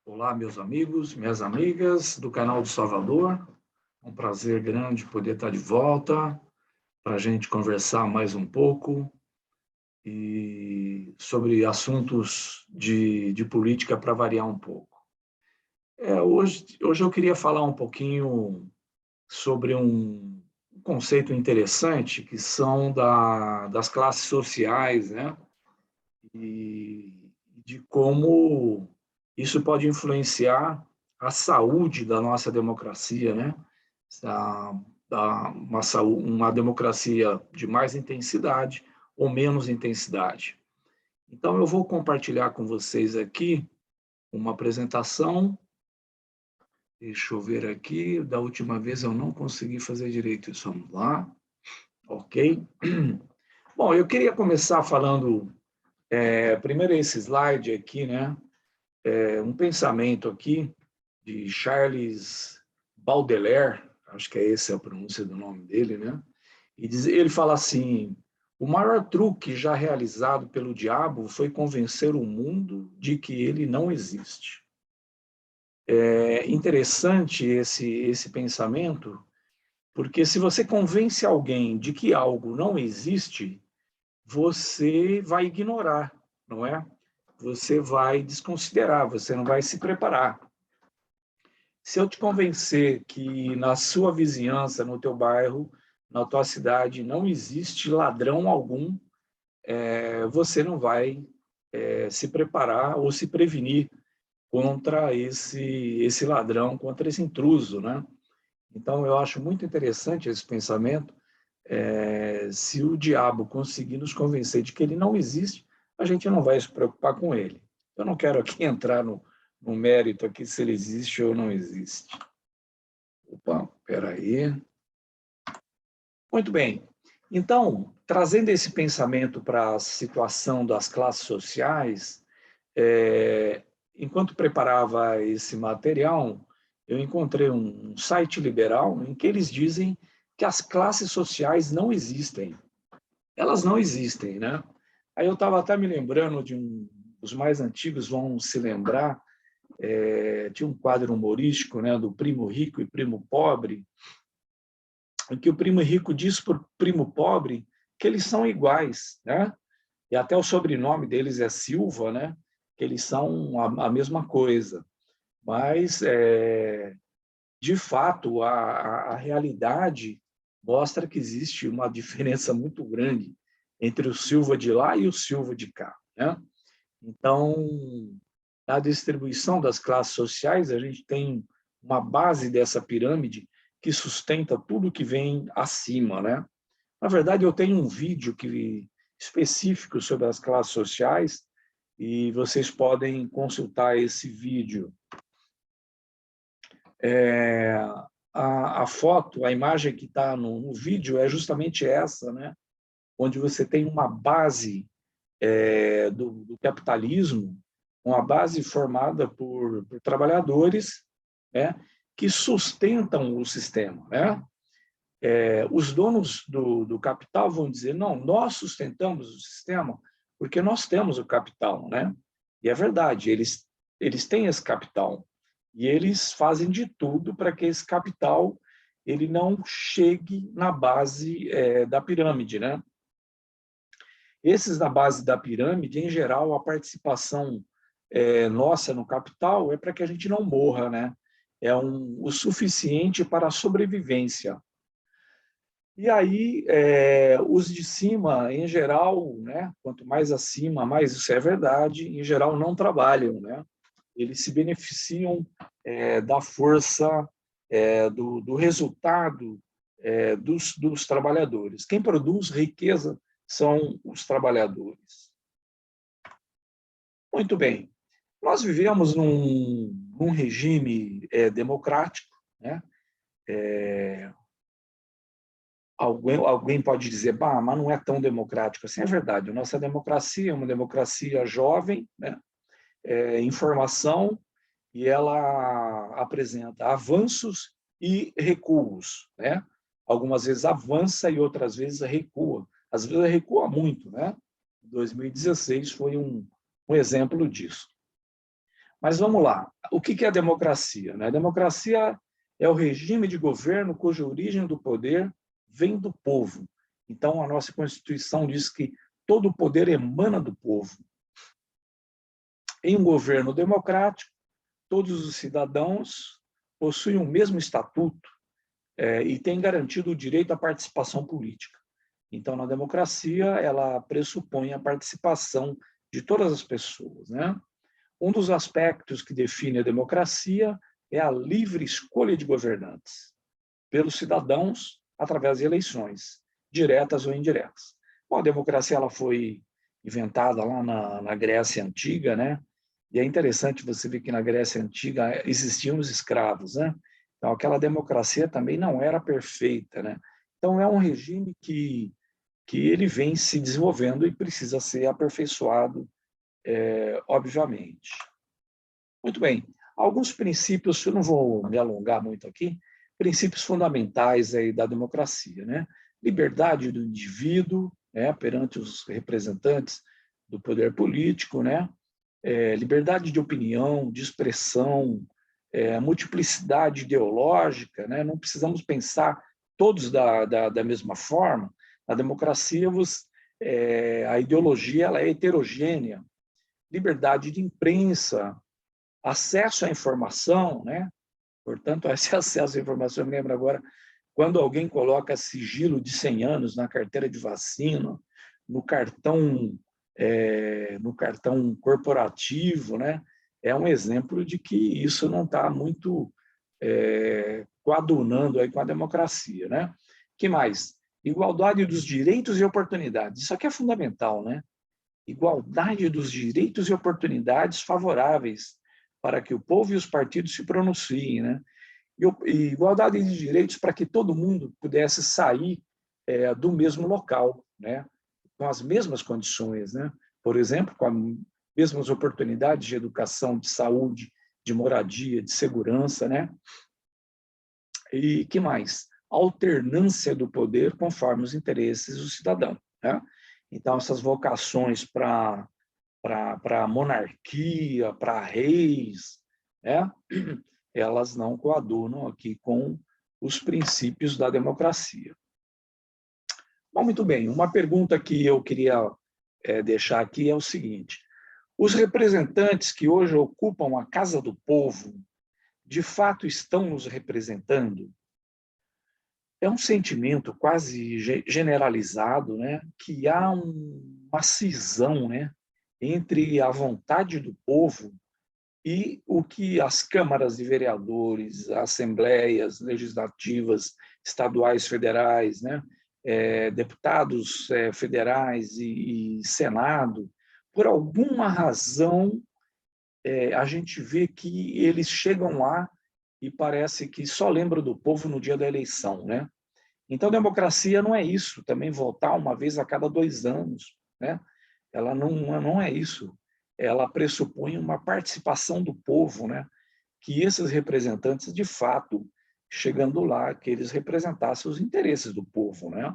Olá, meus amigos, minhas amigas do canal do Salvador. É um prazer grande poder estar de volta para a gente conversar mais um pouco e sobre assuntos de política para variar um pouco. Hoje eu queria falar um pouquinho sobre um conceito interessante que são das classes sociais, né? E de como isso pode influenciar a saúde da nossa democracia, né? Uma democracia de mais intensidade ou menos intensidade. Então, eu vou compartilhar com vocês aqui uma apresentação. Deixa eu ver aqui, da última vez eu não consegui fazer direito isso. Vamos lá. Ok. Bom, eu queria começar falando, primeiro esse slide aqui, né? Um pensamento aqui de Charles Baudelaire, acho que essa é a pronúncia do nome dele, né? E ele fala assim: o maior truque já realizado pelo diabo foi convencer o mundo de que ele não existe. É interessante esse pensamento, porque se você convence alguém de que algo não existe, você vai ignorar, não é? Você vai desconsiderar, você não vai se preparar. Se eu te convencer que na sua vizinhança, no teu bairro, na tua cidade, não existe ladrão algum, você não vai se preparar ou se prevenir contra esse ladrão, contra esse intruso, né? Então, eu acho muito interessante esse pensamento. Se o diabo conseguir nos convencer de que ele não existe, a gente não vai se preocupar com ele. Eu não quero aqui entrar no mérito aqui se ele existe ou não existe. Opa, espera aí. Muito bem. Então, trazendo esse pensamento para a situação das classes sociais, enquanto preparava esse material, eu encontrei um site liberal em que eles dizem que as classes sociais não existem. Elas não existem, né? Aí eu estava até me lembrando os mais antigos vão se lembrar, tinha um quadro humorístico, né, do Primo Rico e Primo Pobre, em que o primo rico diz para o primo pobre que eles são iguais, né? E até o sobrenome deles é Silva, né? Que eles são a mesma coisa. Mas, de fato, a realidade mostra que existe uma diferença muito grande entre o Silva de lá e o Silva de cá, né? Então, na distribuição das classes sociais, a gente tem uma base dessa pirâmide que sustenta tudo que vem acima, né? Na verdade, eu tenho um vídeo específico sobre as classes sociais e vocês podem consultar esse vídeo. A foto, a imagem que está no vídeo é justamente essa, né? Onde você tem uma base do capitalismo, uma base formada por trabalhadores, né? Que sustentam o sistema, né? Os donos do capital vão dizer, não, nós sustentamos o sistema porque nós temos o capital, né? E é verdade, eles têm esse capital e eles fazem de tudo para que esse capital ele não chegue na base da pirâmide, né? Esses da base da pirâmide, em geral, a participação nossa no capital é para que a gente não morra, né? O suficiente para a sobrevivência. E aí, os de cima, em geral, né, quanto mais acima, mais isso é verdade, em geral não trabalham, né? Eles se beneficiam da força, do resultado dos trabalhadores. Quem produz riqueza são os trabalhadores. Muito bem. Nós vivemos num regime democrático, né? Alguém pode dizer, bah, mas não é tão democrático assim. É verdade, a nossa democracia é uma democracia jovem, né? Informação, e ela apresenta avanços e recuos, né? Algumas vezes avança e outras vezes recua. Às vezes recua muito, né? 2016 foi um exemplo disso. Mas vamos lá. O que é a democracia, né? A democracia é o regime de governo cuja origem do poder vem do povo. Então, a nossa Constituição diz que todo o poder emana do povo. Em um governo democrático, todos os cidadãos possuem o mesmo estatuto e têm garantido o direito à participação política. Então, na democracia, ela pressupõe a participação de todas as pessoas, né? Um dos aspectos que define a democracia é a livre escolha de governantes pelos cidadãos através de eleições, diretas ou indiretas. Bom, a democracia ela foi inventada lá na Grécia Antiga, né? E é interessante você ver que na Grécia Antiga existiam os escravos, né? Então, aquela democracia também não era perfeita, né? Então, é um regime que ele vem se desenvolvendo e precisa ser aperfeiçoado, obviamente. Muito bem. Alguns princípios, eu não vou me alongar muito aqui, princípios fundamentais aí da democracia, né? Liberdade do indivíduo, né, perante os representantes do poder político, né? Liberdade de opinião, de expressão, multiplicidade ideológica, né? Não precisamos pensar todos da mesma forma. Na democracia, a ideologia ela é heterogênea. Liberdade de imprensa, acesso à informação, né? Portanto, esse acesso à informação, eu me lembro agora, quando alguém coloca sigilo de 100 anos na carteira de vacina, no cartão corporativo, né? É um exemplo de que isso não está muito coadunando aí com a democracia, né? Que mais? Igualdade dos direitos e oportunidades. Isso aqui é fundamental, né? Igualdade dos direitos e oportunidades favoráveis para que o povo e os partidos se pronunciem, né? E igualdade de direitos para que todo mundo pudesse sair do mesmo local, né? Com as mesmas condições, né? Por exemplo, com as mesmas oportunidades de educação, de saúde, de moradia, de segurança, né? E que mais? Alternância do poder conforme os interesses do cidadão, né? Então, essas vocações para monarquia, para reis, né? Elas não coadunam aqui com os princípios da democracia. Bom, muito bem, uma pergunta que eu queria deixar aqui é o seguinte: os representantes que hoje ocupam a Casa do Povo, de fato estão nos representando? É um sentimento quase generalizado, né, que há uma cisão, né, entre a vontade do povo e o que as câmaras de vereadores, assembleias legislativas estaduais, federais, né, deputados federais e Senado, por alguma razão, a gente vê que eles chegam lá e parece que só lembram do povo no dia da eleição, né? Então, democracia não é isso, também votar uma vez a cada 2 anos, né? Ela não é isso. Ela pressupõe uma participação do povo, né? Que esses representantes, de fato, chegando lá, que eles representassem os interesses do povo, né?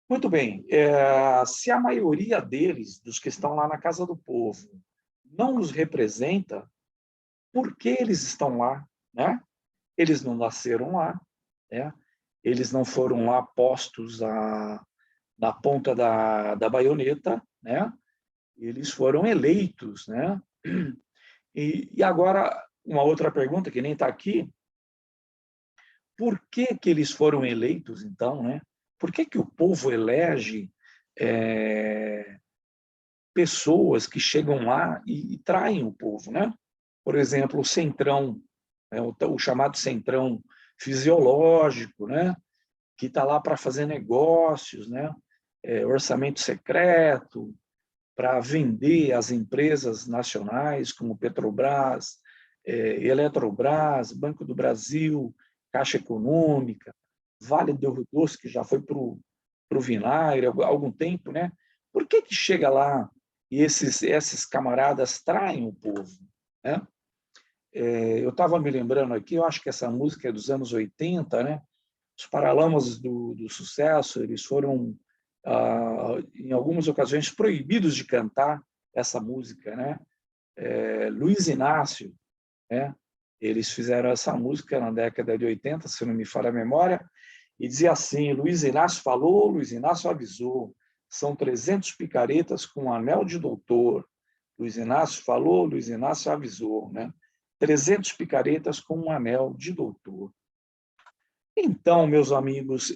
Muito bem, se a maioria deles, dos que estão lá na Casa do Povo, não nos representa, por que eles estão lá, né? Eles não nasceram lá, né? Eles não foram lá postos na ponta da baioneta, né? Eles foram eleitos, né? E agora, uma outra pergunta que nem está aqui, por que eles foram eleitos, então, né? Por que o povo elege pessoas que chegam lá e traem o povo, né? Por exemplo, o centrão, o chamado centrão fisiológico, né? Que está lá para fazer negócios, né? Orçamento secreto, para vender as empresas nacionais como Petrobras, Eletrobras, Banco do Brasil, Caixa Econômica, Vale do Rio Doce, que já foi para o vinagre há algum tempo, né? Por que chega lá e esses camaradas traem o povo, né? Eu estava me lembrando aqui, eu acho que essa música é dos anos 80, né? Os Paralamas do Sucesso, eles foram, em algumas ocasiões, proibidos de cantar essa música, né? Luiz Inácio, né? Eles fizeram essa música na década de 80, se não me falha a memória, e dizia assim: Luiz Inácio falou, Luiz Inácio avisou, são 300 picaretas com um anel de doutor. Luiz Inácio falou, Luiz Inácio avisou, né? 300 picaretas com um anel de doutor. Então, meus amigos,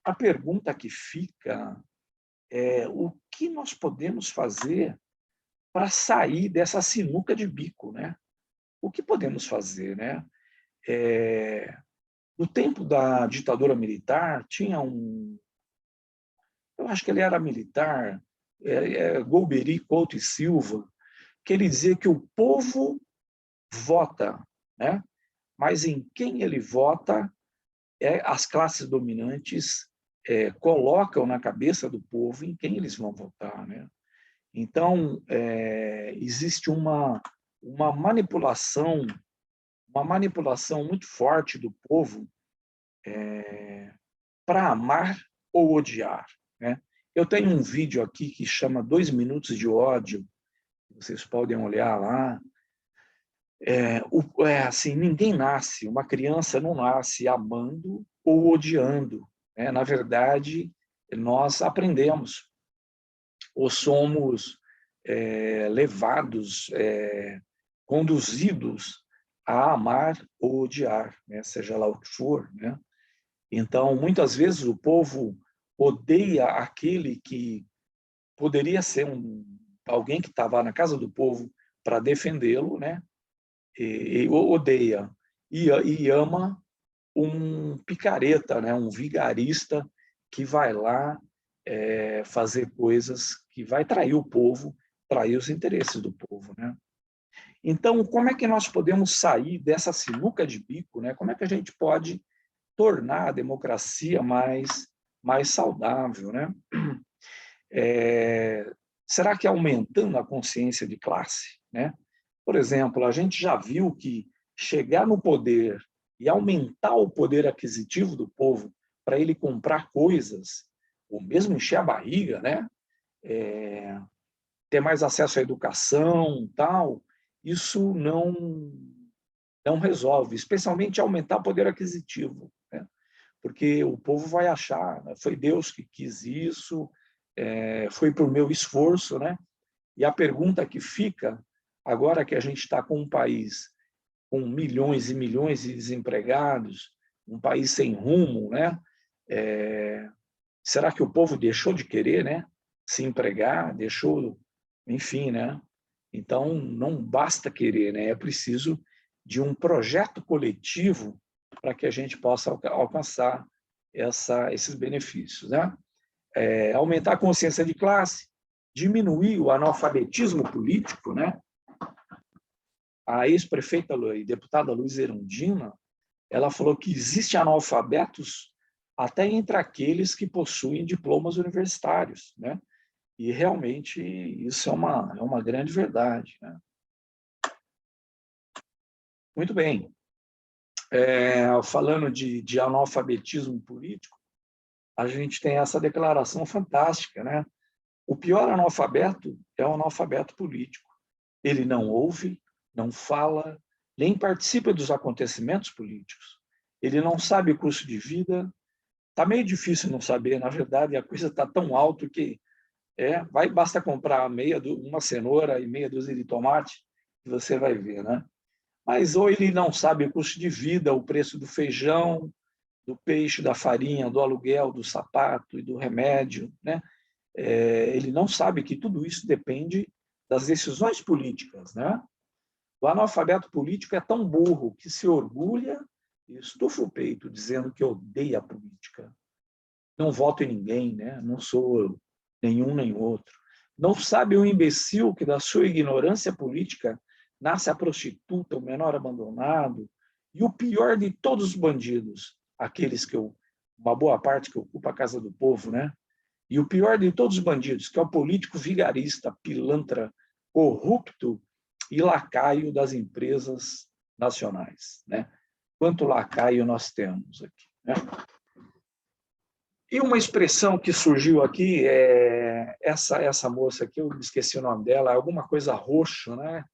a pergunta que fica é: o que nós podemos fazer para sair dessa sinuca de bico, né? O que podemos fazer, né? No tempo da ditadura militar, tinha eu acho que ele era militar, Golbery Couto e Silva, que ele dizia que o povo vota, né? Mas em quem ele vota, as classes dominantes colocam na cabeça do povo em quem eles vão votar, né? Então, existe uma manipulação muito forte do povo para amar ou odiar, né? Eu tenho um vídeo aqui que chama 2 minutos de ódio, vocês podem olhar lá. Assim, ninguém nasce, uma criança não nasce amando ou odiando, né? Na verdade, nós aprendemos ou somos levados, conduzidos a amar ou odiar, né? Seja lá o que for, né? Então, muitas vezes o povo odeia aquele que poderia ser alguém que estava na casa do povo para defendê-lo, né? E odeia e ama um picareta, né? Um vigarista que vai lá fazer coisas que vai trair o povo, trair os interesses do povo, né? Então, como é que nós podemos sair dessa sinuca de bico, né? Como é que a gente pode tornar a democracia mais saudável, né? Será que aumentando a consciência de classe, né? Por exemplo, a gente já viu que chegar no poder e aumentar o poder aquisitivo do povo para ele comprar coisas, ou mesmo encher a barriga, né? Ter mais acesso à educação, tal, isso não resolve, especialmente aumentar o poder aquisitivo, né? Porque o povo vai achar, né? Foi Deus que quis isso, foi por meu esforço, né? E a pergunta que fica, agora que a gente está com um país com milhões e milhões de desempregados, um país sem rumo, né? Será que o povo deixou de querer, né? Se empregar, deixou, enfim, né? Então, não basta querer, né? É preciso de um projeto coletivo para que a gente possa alcançar esses benefícios, né? Aumentar a consciência de classe, diminuir o analfabetismo político, né? A ex-prefeita e deputada Luísa Erundina, ela falou que existe analfabetos até entre aqueles que possuem diplomas universitários, né? E realmente isso é uma grande verdade, né? Muito bem. Falando de analfabetismo político, a gente tem essa declaração fantástica, né? O pior analfabeto é o analfabeto político. Ele não ouve, não fala, nem participa dos acontecimentos políticos. Ele não sabe o custo de vida. Está meio difícil não saber, na verdade, a coisa está tão alta que basta comprar uma cenoura e meia dúzia de tomate que você vai ver, né? Mas ou ele não sabe o custo de vida, o preço do feijão, do peixe, da farinha, do aluguel, do sapato e do remédio, né? Ele não sabe que tudo isso depende das decisões políticas, né? O analfabeto político é tão burro que se orgulha e estufa o peito dizendo que odeia a política. Não voto em ninguém, né? Não sou nenhum nem outro. Não sabe o imbecil que da sua ignorância política nasce a prostituta, o menor abandonado e o pior de todos os bandidos, aqueles uma boa parte que ocupa a casa do povo, né? E o pior de todos os bandidos, que é o político vigarista, pilantra, corrupto e lacaio das empresas nacionais, né? Quanto lacaio nós temos aqui, né? E uma expressão que surgiu aqui, essa moça aqui, eu me esqueci o nome dela, alguma coisa roxo, né?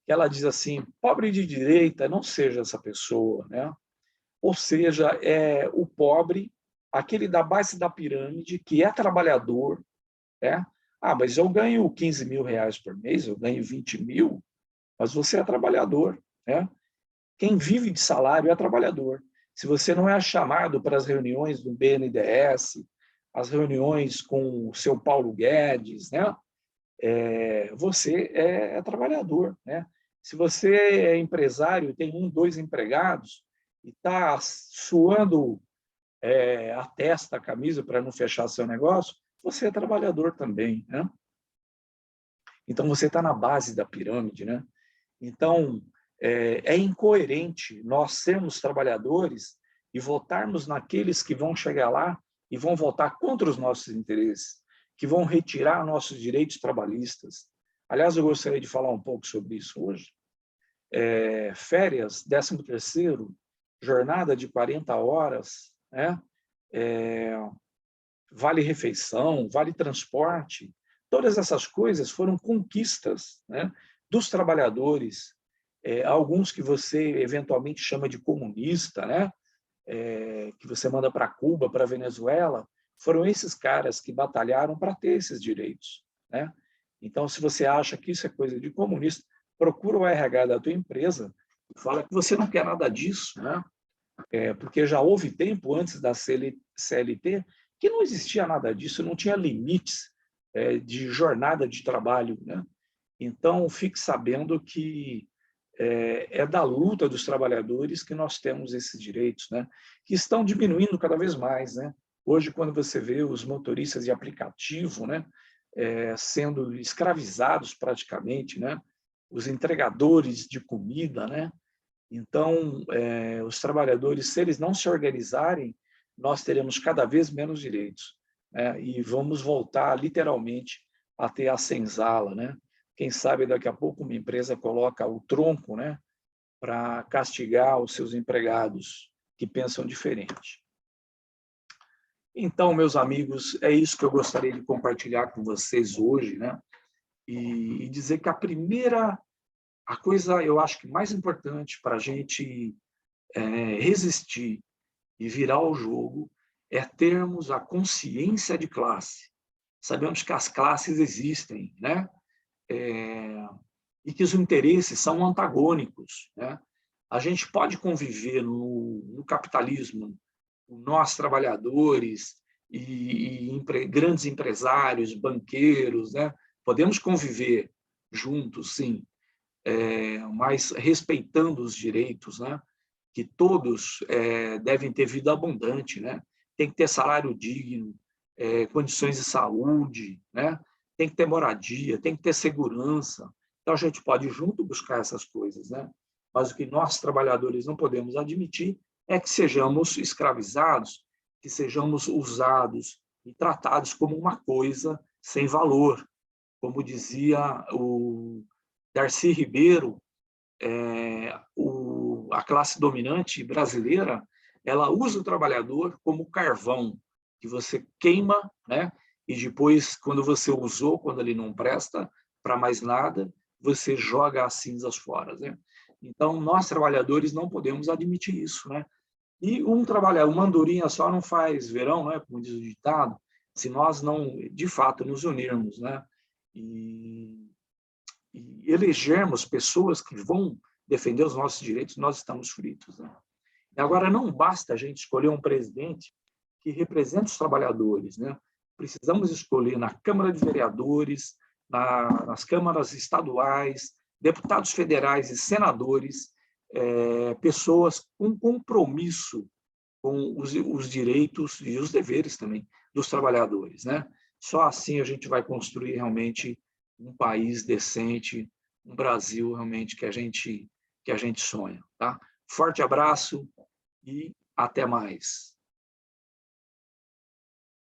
Ela diz assim, pobre de direita, não seja essa pessoa, né? Ou seja, é o pobre, aquele da base da pirâmide, que é trabalhador, né? Ah, mas eu ganho 15 mil reais por mês, eu ganho 20 mil, mas você é trabalhador, né? Quem vive de salário é trabalhador. Se você não é chamado para as reuniões do BNDES, as reuniões com o seu Paulo Guedes, né? Você é trabalhador, né? Se você é empresário, tem um, dois empregados e está suando a testa, a camisa para não fechar seu negócio, você é trabalhador também, né? Então você está na base da pirâmide, né? Então é incoerente nós sermos trabalhadores e votarmos naqueles que vão chegar lá e vão votar contra os nossos interesses, que vão retirar nossos direitos trabalhistas. Aliás, eu gostaria de falar um pouco sobre isso hoje. Férias, 13º, jornada de 40 horas, né? Vale refeição, vale transporte, todas essas coisas foram conquistas, né, dos trabalhadores, alguns que você eventualmente chama de comunista, né, que você manda para Cuba, para Venezuela, foram esses caras que batalharam para ter esses direitos, né? Então, se você acha que isso é coisa de comunista, procura o RH da tua empresa e fala que você não quer nada disso, né? Porque já houve tempo antes da CLT que não existia nada disso, não tinha limites de jornada de trabalho, né? Então, fique sabendo que é da luta dos trabalhadores que nós temos esses direitos, né? Que estão diminuindo cada vez mais, né? Hoje, quando você vê os motoristas de aplicativo, né, sendo escravizados praticamente, né? Os entregadores de comida, né? Então, os trabalhadores, se eles não se organizarem, nós teremos cada vez menos direitos, né? E vamos voltar, literalmente, a ter a senzala, né? Quem sabe daqui a pouco uma empresa coloca o tronco, né, para castigar os seus empregados que pensam diferente. Então, meus amigos, é isso que eu gostaria de compartilhar com vocês hoje, né? E dizer que a coisa, eu acho que mais importante para a gente resistir e virar o jogo é termos a consciência de classe. Sabemos que as classes existem, né? E que os interesses são antagônicos, né? A gente pode conviver no capitalismo, nós trabalhadores grandes empresários, banqueiros, né? Podemos conviver juntos, sim, mas respeitando os direitos, né? Que todos devem ter vida abundante, né? Tem que ter salário digno, condições de saúde, né? Tem que ter moradia, tem que ter segurança. Então, a gente pode junto buscar essas coisas, né? Mas o que nós, trabalhadores, não podemos admitir é que sejamos escravizados, que sejamos usados e tratados como uma coisa sem valor. Como dizia o Darcy Ribeiro, a classe dominante brasileira, ela usa o trabalhador como carvão, que você queima, né? E depois, quando você usou, quando ele não presta para mais nada, você joga as cinzas fora, né? Então, nós, trabalhadores, não podemos admitir isso, né? E uma andorinha só não faz verão, né? Como diz o ditado, se nós não, de fato, nos unirmos, né? E elegermos pessoas que vão defender os nossos direitos, nós estamos fritos, né? E agora, não basta a gente escolher um presidente que represente os trabalhadores, né? Precisamos escolher na Câmara de Vereadores, nas câmaras estaduais, deputados federais e senadores, pessoas com compromisso com os direitos e os deveres também dos trabalhadores, né? Só assim a gente vai construir realmente um país decente, um Brasil realmente que a gente sonha, tá? Forte abraço e até mais.